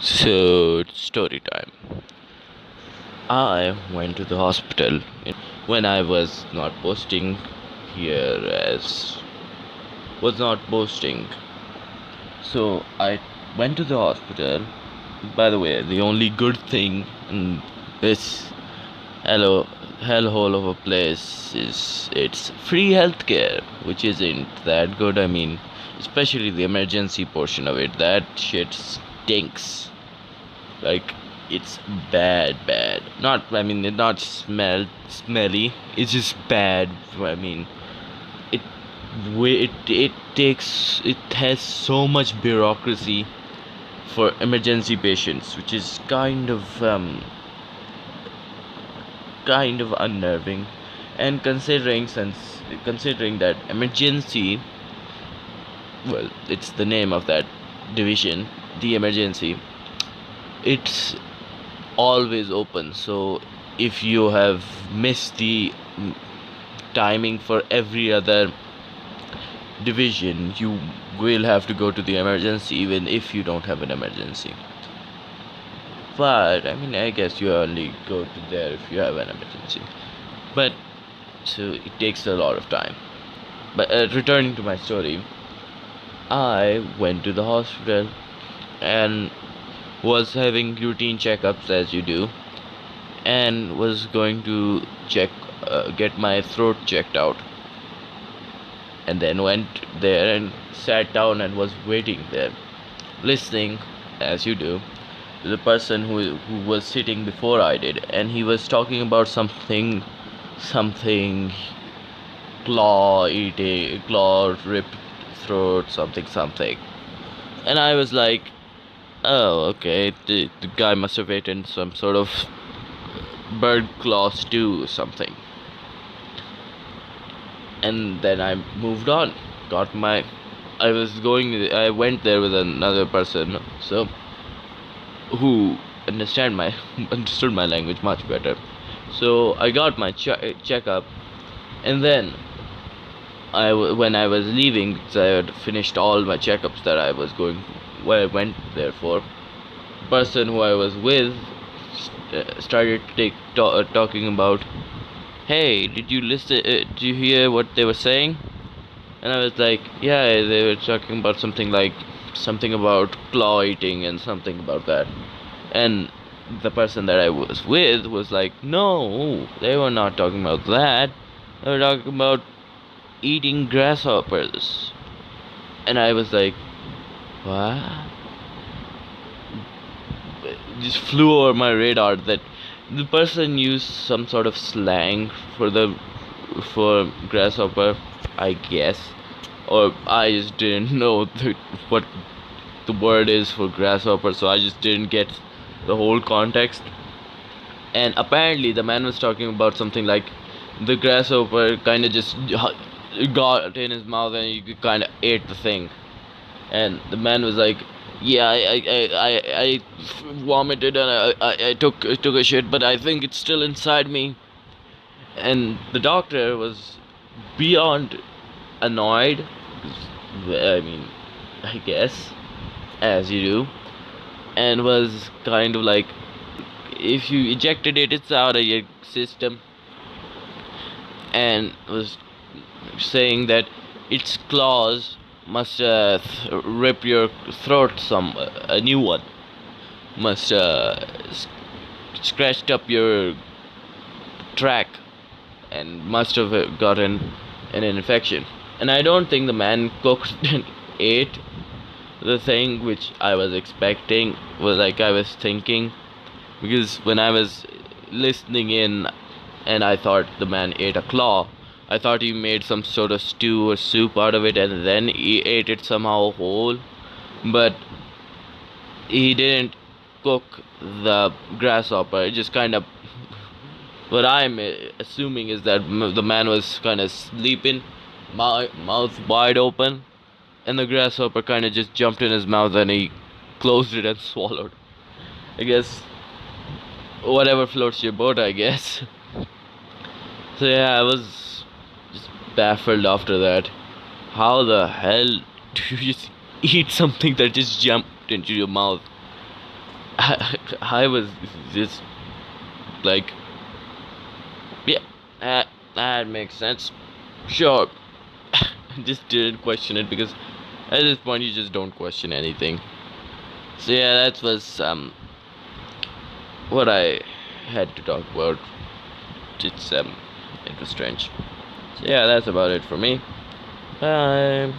So, it's story time. I went to the hospital when I was not posting here as was not posting. So, I went to the hospital. By the way, the only good thing in this hello hellhole of a place is it's free healthcare, which isn't that good. I mean, especially the emergency portion of it. That shit stinks. Like, it's bad. Not, I mean, it not smelly. It's just bad. I mean, it it has so much bureaucracy for emergency patients, which is kind of unnerving. And considering that emergency, well, it's the name of that division, the emergency. It's always open, so if you have missed the timing for every other division, you will have to go to the emergency even if you don't have an emergency. But I mean, I guess you only go to there if you have an emergency. But so it takes a lot of time. But returning to my story, I went to the hospital and was having routine checkups as you do, and was going to get my throat checked out, and then went there and sat down and was waiting there, listening as you do to the person who was sitting before I did, and he was talking about something claw ripped throat, something, and I was like, oh, okay, the guy must have eaten some sort of bird claw stew or something. And then I moved on. Got my. I went there with another person, so who understood my language much better. So I got my checkup, and then when I was leaving, because I had finished all my checkups that I was going, where I went there for. Person who I was with started talking about, hey, did you listen? Did you hear what they were saying? And I was like, yeah, they were talking about something about claw eating and something about that. And the person that I was with was like, no, they were not talking about that. They were talking about eating grasshoppers. And I was like, what? It just flew over my radar that the person used some sort of slang for grasshopper, I guess, or I just didn't know what the word is for grasshopper, so I just didn't get the whole context. And apparently, the man was talking about something like the grasshopper kind of just got in his mouth and he kind of ate the thing. And the man was like, "Yeah, I vomited and I took a shit, but I think it's still inside me." And the doctor was beyond annoyed. I mean, I guess, as you do, and was kind of like, if you ejected it, it's out of your system, and was saying that its claws must rip your throat. A new one must scratched up your track and must have gotten an infection. And I don't think the man cooked and ate the thing which I was expecting, was like I was thinking, because when I was listening in and I thought the man ate a claw, I thought he made some sort of stew or soup out of it and then he ate it somehow whole. But he didn't cook the grasshopper. It just kind of, what I'm assuming is that the man was kind of sleeping, mouth wide open, and the grasshopper kind of just jumped in his mouth and he closed it and swallowed. I guess whatever floats your boat, I guess. So yeah, I was just baffled after that. How the hell do you just eat something that just jumped into your mouth? I was just like, yeah, that makes sense. Sure. Just didn't question it because at this point you just don't question anything. So yeah, that was what I had to talk about. It's it was strange. So yeah, that's about it for me. Bye.